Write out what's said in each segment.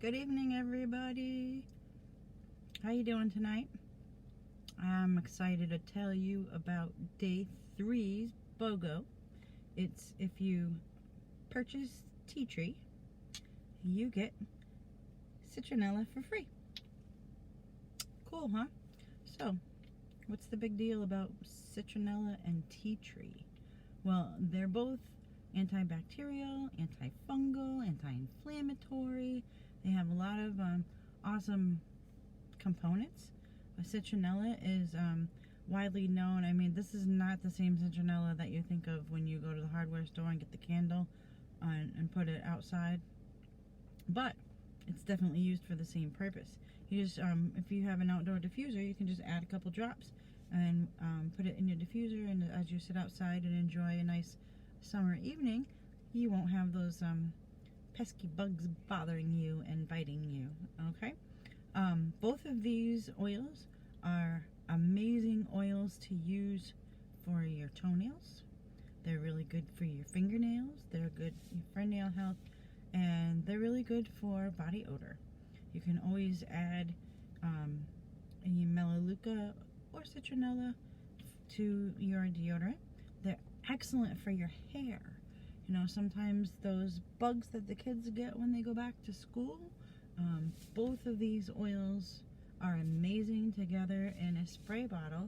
Good evening, everybody. How you doing tonight? I'm excited to tell you about day 3's BOGO. It's if you purchase tea tree, you get citronella for free. Cool, huh? So, what's the big deal about citronella and tea tree? Well, they're both antibacterial, antifungal, anti-inflammatory. They have a lot of awesome components. Citronella is widely known. I mean, this is not the same citronella that you think of when you go to the hardware store and get the candle and put it outside, but it's definitely used for the same purpose. You just, if you have an outdoor diffuser, you can just add a couple drops and put it in your diffuser, and as you sit outside and enjoy a nice summer evening, you won't have those pesky bugs bothering you and biting you, okay? Both of these oils are amazing oils to use for your toenails. They're really good for your fingernails. They're good for nail health, and they're really good for body odor. You can always add any Melaleuca or citronella to your deodorant. They're excellent for your hair. You know, sometimes those bugs that the kids get when they go back to school, both of these oils are amazing together in a spray bottle.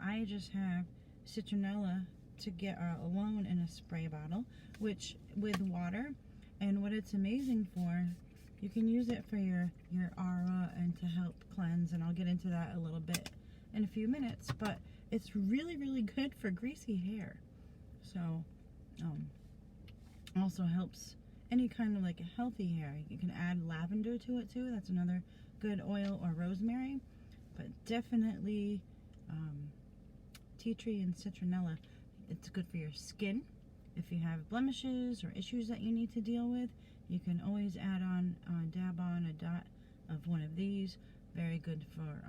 I just have citronella to get alone in a spray bottle, which with water, and what it's amazing for, you can use it for your aura and to help cleanse, and I'll get into that a little bit in a few minutes, but it's really, really good for greasy hair. So, also helps any kind of like a healthy hair. You can add lavender to it too. That's another good oil, or rosemary, but definitely tea tree and citronella. It's good for your skin. If you have blemishes or issues that you need to deal with, you can always add on, dab on a dot of one of these. Very good for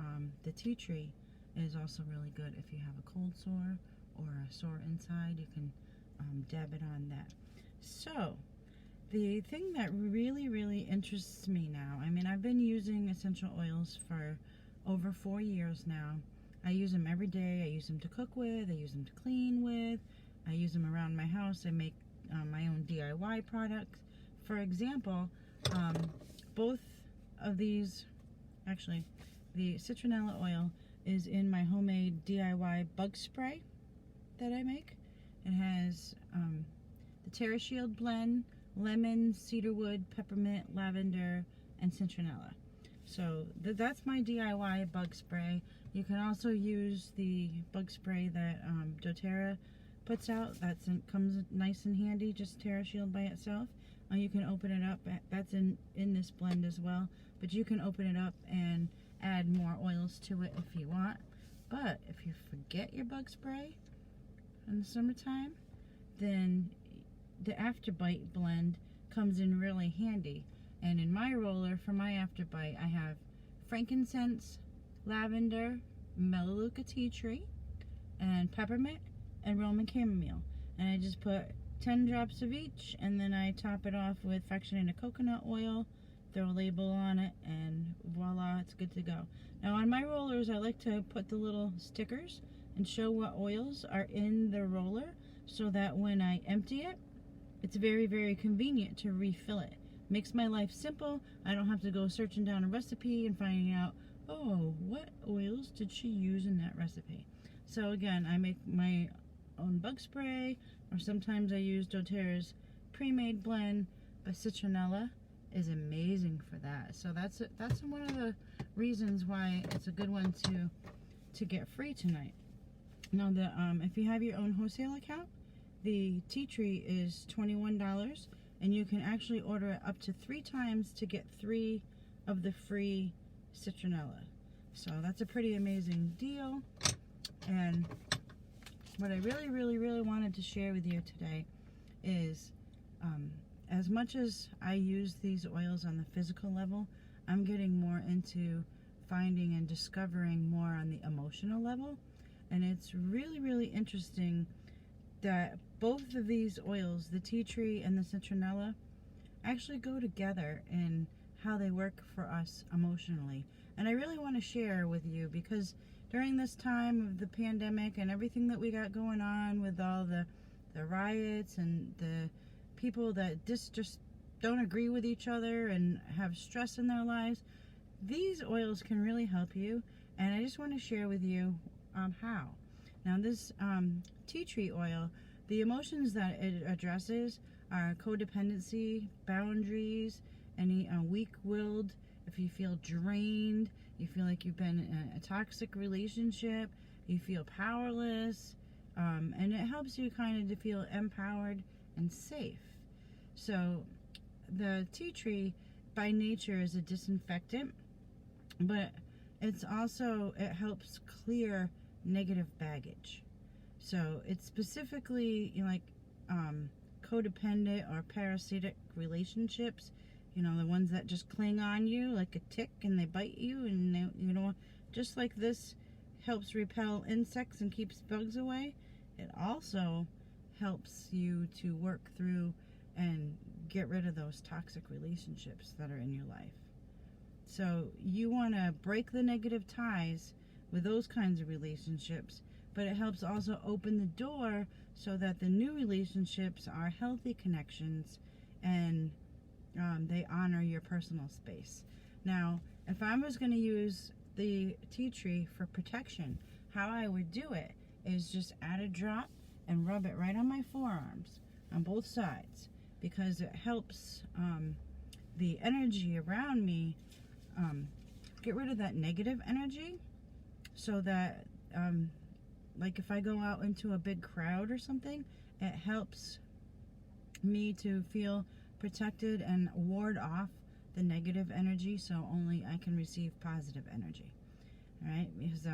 the tea tree is also really good if you have a cold sore or a sore inside. You can dab it on that. So, the thing that really, really interests me now, I mean, I've been using essential oils for over 4 years now. I use them every day. I use them to cook with. I use them to clean with. I use them around my house. I make my own DIY products. For example, both of these, actually, the citronella oil is in my homemade DIY bug spray that I make. It has the Terra Shield blend, lemon, cedarwood, peppermint, lavender, and citronella. So that's my DIY bug spray. You can also use the bug spray that doTERRA puts out. Comes nice and handy, just Terra Shield by itself. You can open it up. That's in this blend as well. But you can open it up and add more oils to it if you want. But if you forget your bug spray in the summertime, then the Afterbite blend comes in really handy. And in my roller for my Afterbite, I have frankincense, lavender, Melaleuca tea tree, and peppermint and Roman chamomile. And I just put 10 drops of each, and then I top it off with fractionated coconut oil, throw a label on it, and voila, it's good to go. Now on my rollers, I like to put the little stickers and show what oils are in the roller, so that when I empty it, it's very, very convenient to refill it. Makes my life simple. I don't have to go searching down a recipe and finding out, oh, what oils did she use in that recipe? So again, I make my own bug spray, or sometimes I use doTERRA's pre-made blend, but citronella is amazing for that. So that's one of the reasons why it's a good one to get free tonight. Now, if you have your own wholesale account, the tea tree is $21, and you can actually order it up to 3 times to get 3 of the free citronella. So that's a pretty amazing deal. And what I really, really, really wanted to share with you today is, as much as I use these oils on the physical level, I'm getting more into finding and discovering more on the emotional level. And it's really, really interesting that both of these oils, the tea tree and the citronella, actually go together in how they work for us emotionally. And I really want to share with you, because during this time of the pandemic and everything that we got going on with all the riots and the people that just don't agree with each other and have stress in their lives, these oils can really help you. And I just want to share with you how. Now, this tea tree oil, the emotions that it addresses are codependency, boundaries, any weak-willed, if you feel drained, you feel like you've been in a toxic relationship, you feel powerless, and it helps you kind of to feel empowered and safe. So the tea tree by nature is a disinfectant, but it helps clear negative baggage. So it's specifically, like codependent or parasitic relationships, the ones that just cling on you like a tick and they bite you, and they, just like this helps repel insects and keeps bugs away, it also helps you to work through and get rid of those toxic relationships that are in your life. So you want to break the negative ties with those kinds of relationships, but it helps also open the door so that the new relationships are healthy connections, and they honor your personal space. Now, if I was going to use the tea tree for protection, how I would do it is just add a drop and rub it right on my forearms on both sides, because it helps the energy around me get rid of that negative energy, so that like if I go out into a big crowd or something, it helps me to feel protected and ward off the negative energy, so only I can receive positive energy. All right? Because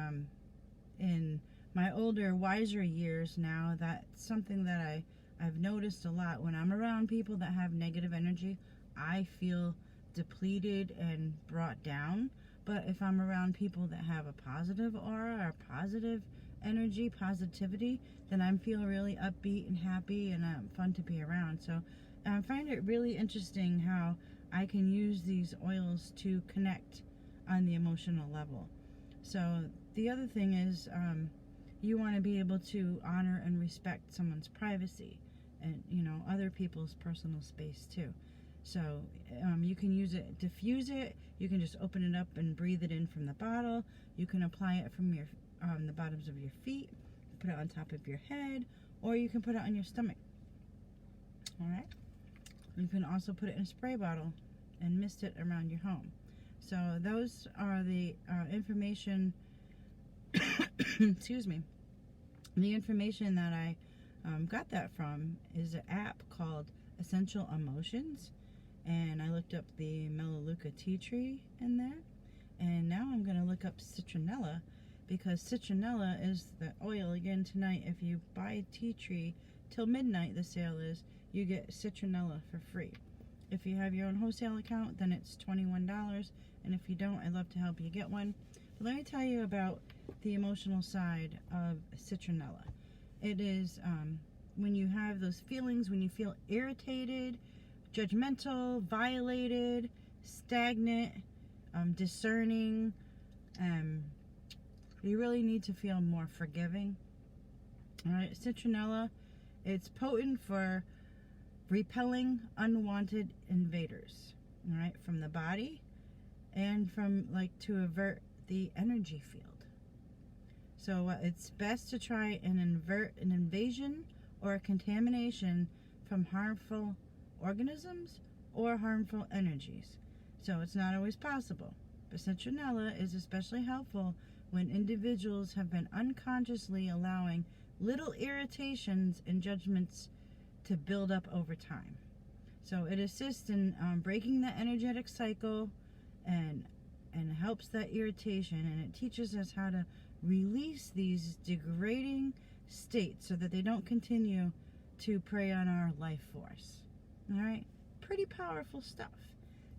in my older, wiser years now, that's something that I've noticed a lot. When I'm around people that have negative energy, I feel depleted and brought down. But if I'm around people that have a positive aura or positive energy, positivity, then I feel really upbeat and happy and fun to be around. So I find it really interesting how I can use these oils to connect on the emotional level. So the other thing is, you want to be able to honor and respect someone's privacy and, other people's personal space too. So you can use it, diffuse it. You can just open it up and breathe it in from the bottle. You can apply it from your the bottoms of your feet, put it on top of your head, or you can put it on your stomach. All right. You can also put it in a spray bottle and mist it around your home. So those are the information. Excuse me. The information that I got that from is an app called Essential Emotions, and I looked up the Melaleuca tea tree in there, and now I'm going to look up Citronella, because Citronella is the oil. Again, tonight, if you buy tea tree till midnight, the sale is, you get Citronella for free. If you have your own wholesale account, then it's $21, and if you don't, I'd love to help you get one. But let me tell you about the emotional side of Citronella. It is when you have those feelings, when you feel irritated, judgmental, violated, stagnant, discerning, you really need to feel more forgiving. All right, Citronella, it's potent for repelling unwanted invaders, all right, from the body, and from to avert the energy field. So it's best to try and invert an invasion or a contamination from harmful organisms or harmful energies. So it's not always possible, but Citronella is especially helpful when individuals have been unconsciously allowing little irritations and judgments to build up over time. So it assists in breaking the energetic cycle and helps that irritation, and it teaches us how to release these degrading states so that they don't continue to prey on our life force. All right, pretty powerful stuff.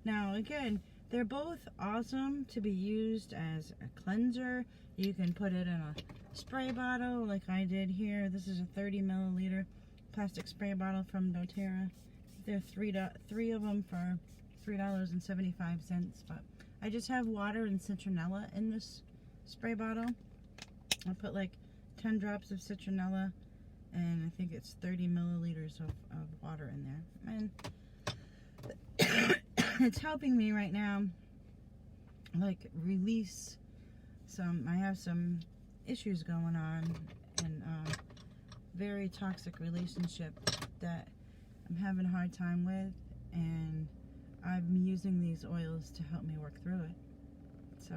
Now again, they're both awesome to be used as a cleanser. You can put it in a spray bottle like I did here. This is a 30 milliliter plastic spray bottle from doTERRA. There are three of them for $3.75, but I just have water and citronella in this spray bottle. I put like 10 drops of citronella, and I think it's 30 milliliters of water in there, and it's helping me right now, like, release I have some issues going on, and very toxic relationship that I'm having a hard time with, and I'm using these oils to help me work through it. So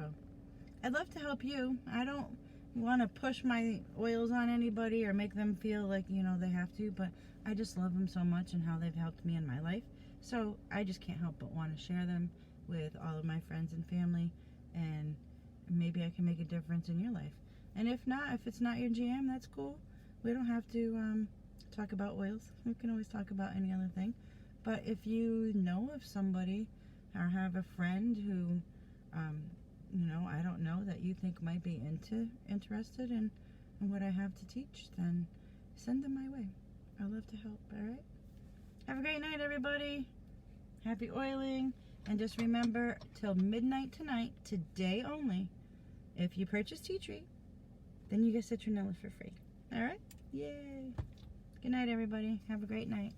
I'd love to help you. I don't want to push my oils on anybody or make them feel like, you know, they have to, but I just love them so much and how they've helped me in my life. So I just can't help but want to share them with all of my friends and family, and maybe I can make a difference in your life. And if not, if it's not your jam, that's cool. We don't have to talk about oils. We can always talk about any other thing. But if you know of somebody or have a friend who, you know, I don't know, that you think might be interested in what I have to teach, then send them my way. I love to help, all right? Have a great night, everybody. Happy oiling. And just remember, till midnight tonight, today only, if you purchase tea tree, then you get citronella for free. All right? Yay. Good night, everybody. Have a great night.